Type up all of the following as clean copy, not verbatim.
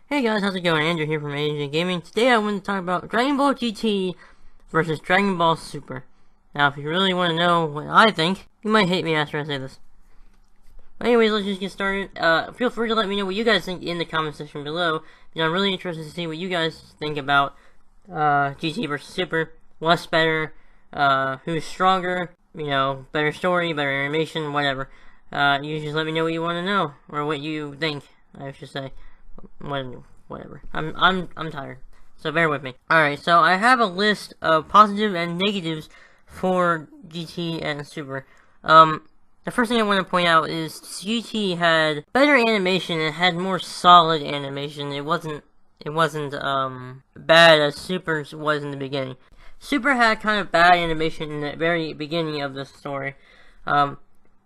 Hey guys, how's it going? Andrew here from AJ Gaming. Today I want to talk about Dragon Ball GT versus Dragon Ball Super. Now, if you really want to know what I think, you might hate me after I say this. But anyways, let's just get started. Feel free to let me know what you guys think in the comment section below. I'm really interested to see what you guys think about GT versus Super. What's better? Who's stronger? You know, better story, better animation, whatever. You just let me know what you want to know, or what you think, I should say. Whatever. I'm tired, so bear with me. Alright, so I have a list of positive and negatives for GT and Super. The first thing I want to point out is GT had better animation. It had more solid animation. It wasn't bad as Super's was in the beginning. Super had kind of bad animation in the very beginning of the story. But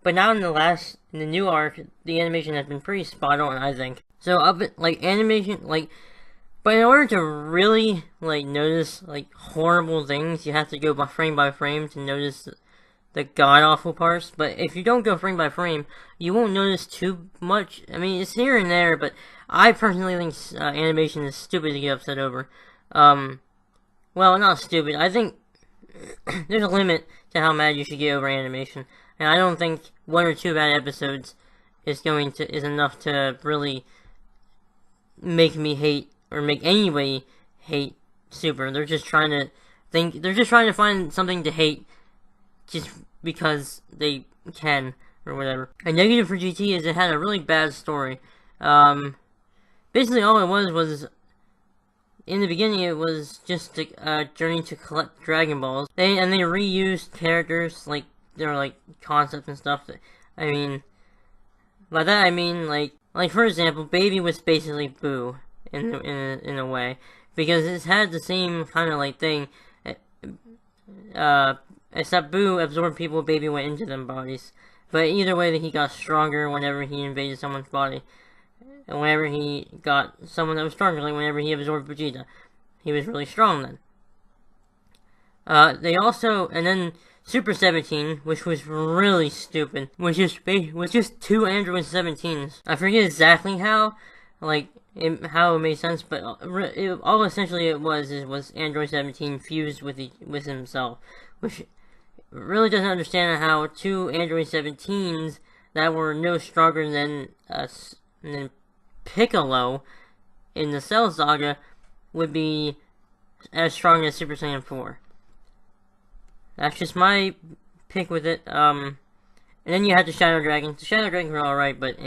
now in the new arc, the animation has been pretty spot on, I think. So animation, but in order to really, notice, horrible things, you have to go by frame to notice the god-awful parts. But if you don't go frame by frame, you won't notice too much. I mean, it's here and there, but I personally think animation is stupid to get upset over. Well, not stupid. I think there's a limit to how mad you should get over animation. And I don't think 1 or 2 bad episodes is enough to really make me hate, or make anybody hate Super. They're just trying to find something to hate just because they can, or whatever. A negative for GT is it had a really bad story. Basically all it was in the beginning it was just a journey to collect Dragon Balls. They reused characters, there were concepts and stuff that, I mean, by that I mean like for example, Baby was basically Boo in a way, because it had the same kind of thing, except Boo absorbed people, Baby went into them bodies. But either way, he got stronger whenever he invaded someone's body, and whenever he got someone that was stronger, like whenever he absorbed Vegeta, he was really strong then. And then Super 17, which was really stupid, was just 2 Android 17s. I forget exactly how it made sense, but all essentially it was Android 17 fused with himself, which really doesn't understand how 2 Android 17s that were no stronger than Piccolo in the Cell Saga would be as strong as Super Saiyan 4. That's just my pick with it. And then you had the Shadow Dragons. The Shadow Dragons were alright, but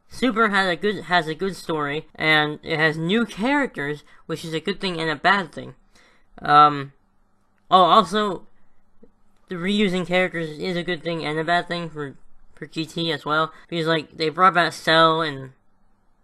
Super has a good story, and it has new characters, which is a good thing and a bad thing. Also, the reusing characters is a good thing and a bad thing for GT as well, because they brought back Cell and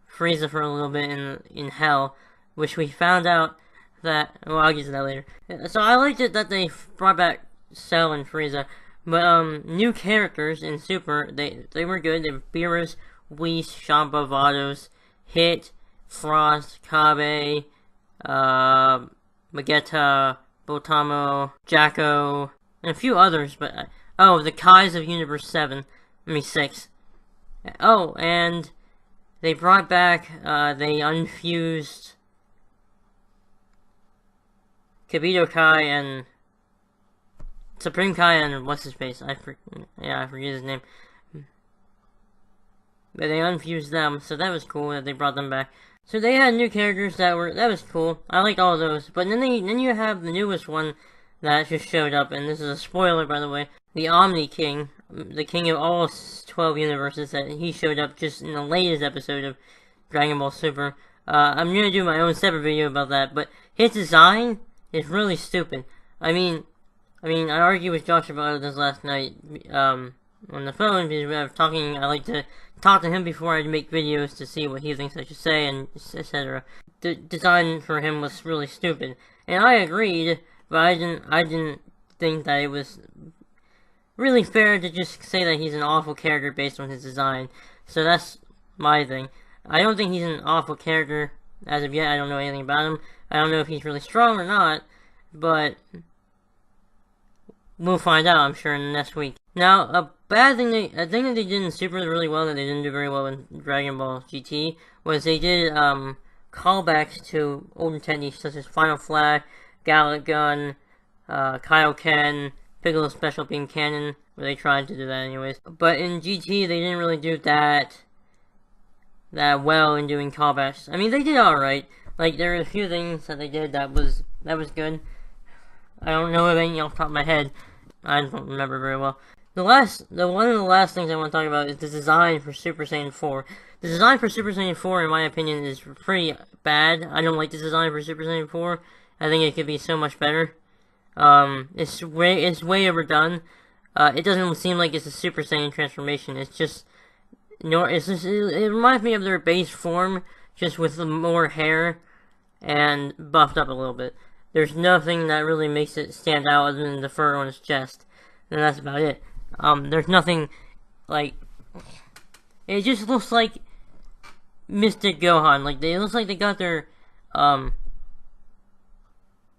Frieza for a little bit in Hell, which we found out that, well, I'll get to that later. So I liked it that they brought back Cell and Frieza, but new characters in Super, they were good. They were Beerus, Whis, Champa, Vados, Hit, Frost, Kabe, Vegeta, Botamo, Jacko, and a few others, but the Kais of Universe 6. Oh, and they brought back, they unfused Kibito Kai and Supreme Kai and what's his face? I forget his name. But they unfused them, so that was cool that they brought them back. So they had new characters that was cool. I liked all of those. But then you have the newest one that just showed up, and this is a spoiler, by the way. The Omni King, the king of all 12 universes, that he showed up just in the latest episode of Dragon Ball Super. I'm gonna do my own separate video about that, but his design is really stupid. I mean, I argued with Josh about this last night, on the phone, because I like to talk to him before I make videos to see what he thinks I should say, and etc. The design for him was really stupid, and I agreed, but I didn't think that it was really fair to just say that he's an awful character based on his design. So that's my thing. I don't think he's an awful character as of yet. I don't know anything about him. I don't know if he's really strong or not, but we'll find out, I'm sure, in the next week. Now, bad thing I think that they did in Super really well that they didn't do very well in Dragon Ball GT was they did callbacks to old techniques such as Final Flash, Gallic Gun, Kaioken, Piccolo Special Beam Cannon, where they tried to do that anyways. But in GT they didn't really do that well in doing callbacks. I mean, they did alright. Like, there were a few things that they did that was good. I don't know of any off the top of my head. I don't remember very well. One of the last things I want to talk about is the design for Super Saiyan 4. The design for Super Saiyan 4, in my opinion, is pretty bad. I don't like the design for Super Saiyan 4. I think it could be so much better. It's way overdone. It doesn't seem like it's a Super Saiyan transformation. It reminds me of their base form, just with more hair and buffed up a little bit. There's nothing that really makes it stand out other than the fur on its chest, and that's about it. There's nothing, like, it just looks like Mystic Gohan. Like, it looks like they got their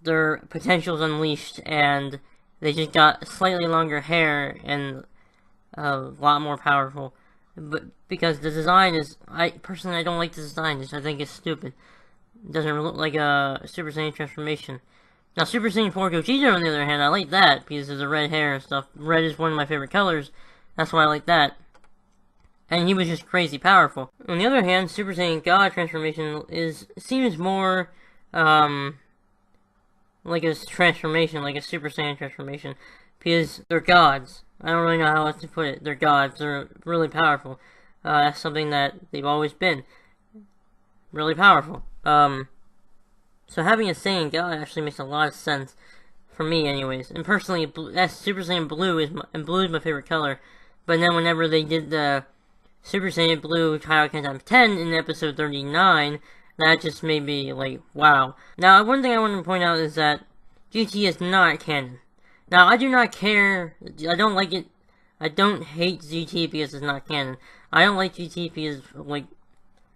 potentials unleashed, and they just got slightly longer hair and a lot more powerful. But because the design is, I don't like the design. I think it's stupid. It doesn't look like a Super Saiyan transformation. Now, Super Saiyan 4 Gogeta, on the other hand, I like that, because of the red hair and stuff. Red is one of my favorite colors, that's why I like that. And he was just crazy powerful. On the other hand, Super Saiyan God transformation seems more, like a transformation, like a Super Saiyan transformation, because they're gods. I don't really know how else to put it. They're gods, they're really powerful. That's something that they've always been. Really powerful. So having a Saiyan God actually makes a lot of sense for me, anyways. And personally, that's Super Saiyan Blue is my favorite color. But then whenever they did the Super Saiyan Blue Kaioken times 10 in episode 39, that just made me like, wow. Now, one thing I want to point out is that GT is not canon. Now, I do not care. I don't like it. I don't hate GT because it's not canon. I don't like GT because, like,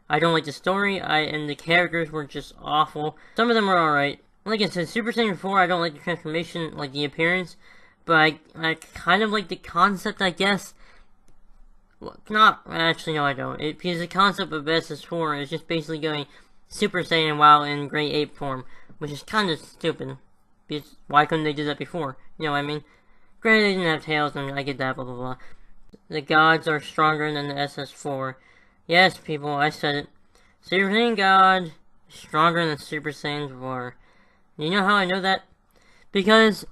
I don't like the story, and the characters were just awful. Some of them were alright. Like I said, Super Saiyan 4, I don't like the transformation, like the appearance, but I kind of like the concept, I guess. Well, actually, no, I don't. Because the concept of SS4 is just basically going Super Saiyan while in Great Ape form, which is kind of stupid. Because why couldn't they do that before? You know what I mean? Granted, they didn't have tails, and I get that, blah, blah, blah. The gods are stronger than the SS4. Yes, people, I said it. Super Saiyan God is stronger than Super Saiyan 4. You know how I know that? Because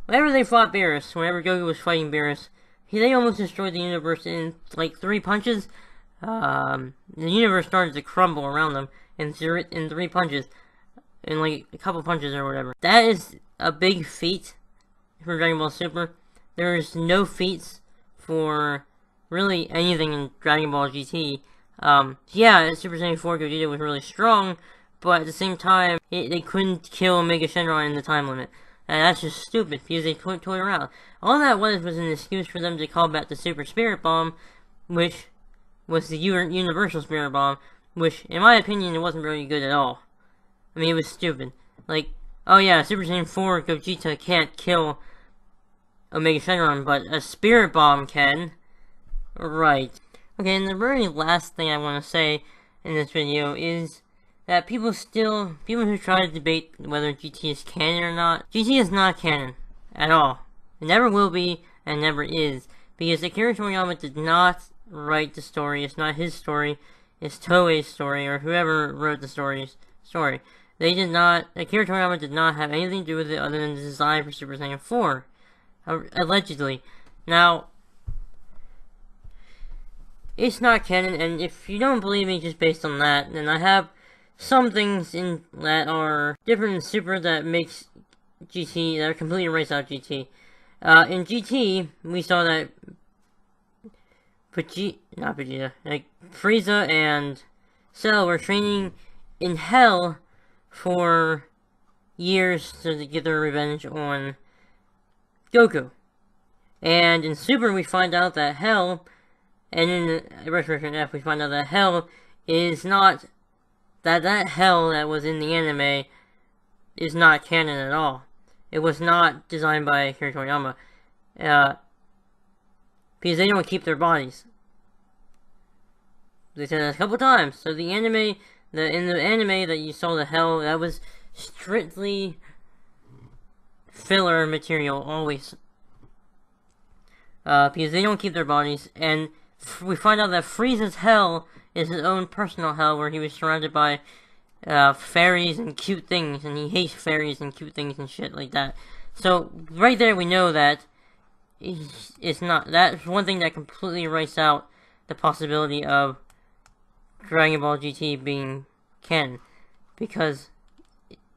whenever they fought Beerus, whenever Goku was fighting Beerus, they almost destroyed the universe in like 3 punches. The universe started to crumble around them in 3 punches. In like a couple punches or whatever. That is a big feat for Dragon Ball Super. There's no feats for really anything in Dragon Ball GT. Yeah, Super Saiyan 4 Gogeta was really strong, but at the same time, they couldn't kill Omega Shenron in the time limit. And that's just stupid, because they toyed around. All that was an excuse for them to call back the Super Spirit Bomb, which was the Universal Spirit Bomb, which, in my opinion, it wasn't very good at all. I mean, it was stupid. Like, oh yeah, Super Saiyan 4 Gogeta can't kill Omega Shenron, but a Spirit Bomb can. Right. Okay, and the very last thing I want to say in this video is that people who try to debate whether GT is canon or not, GT is not canon. At all. It never will be, and never is. Because Akira Toriyama did not write the story. It's not his story. It's Toei's story, or whoever wrote the story. They did not, Akira Toriyama did not have anything to do with it other than the design for Super Saiyan 4. Allegedly. Now, it's not canon, and if you don't believe me just based on that, then I have some things in that are different in Super that makes GT, that are completely erased out GT. In GT, we saw that Frieza and Cell were training in Hell for years to get their revenge on Goku. And in Super, we find out that Hell, and in Resurrection F, we find out that Hell is not, that Hell that was in the anime is not canon at all. It was not designed by Akira Toriyama. because they don't keep their bodies. They said that a couple times. So the anime, in the anime that you saw, the hell, that was strictly filler material, always. Because they don't keep their bodies, and we find out that Frieza's hell is his own personal hell, where he was surrounded by fairies and cute things, and he hates fairies and cute things and shit like that. So, right there we know that it's not, that's one thing that completely writes out the possibility of Dragon Ball GT being canon. Because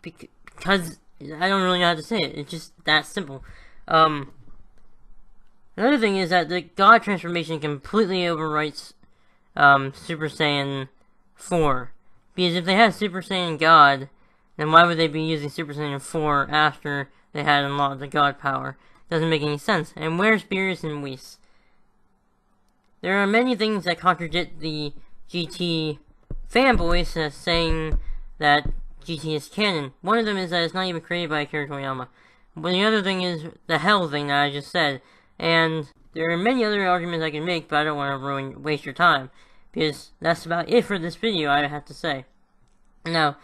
I don't really know how to say it, it's just that simple. Another thing is that the God transformation completely overwrites Super Saiyan 4. Because if they had Super Saiyan God, then why would they be using Super Saiyan 4 after they had unlocked the God power? Doesn't make any sense. And where's Beerus and Whis? There are many things that contradict the GT fanboys saying that GT is canon. One of them is that it's not even created by Akira Toriyama. But the other thing is the hell thing that I just said. And there are many other arguments I can make, but I don't want to waste your time. Because that's about it for this video, I have to say. Now,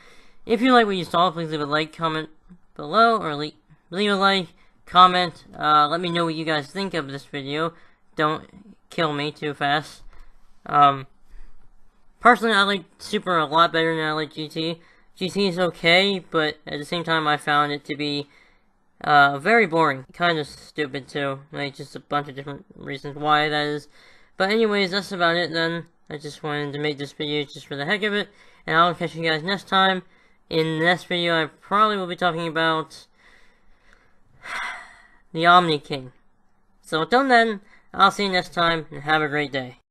if you like what you saw, please leave a like, comment below, or leave a like, comment, let me know what you guys think of this video. Don't kill me too fast. Personally, I like Super a lot better than I like GT. GT is okay, but at the same time, I found it to be very boring. Kind of stupid, too. Like, just a bunch of different reasons why that is. But anyways, that's about it then. I just wanted to make this video just for the heck of it. And I'll catch you guys next time. In the next video, I probably will be talking about the Omni King. So until then, I'll see you next time, and have a great day.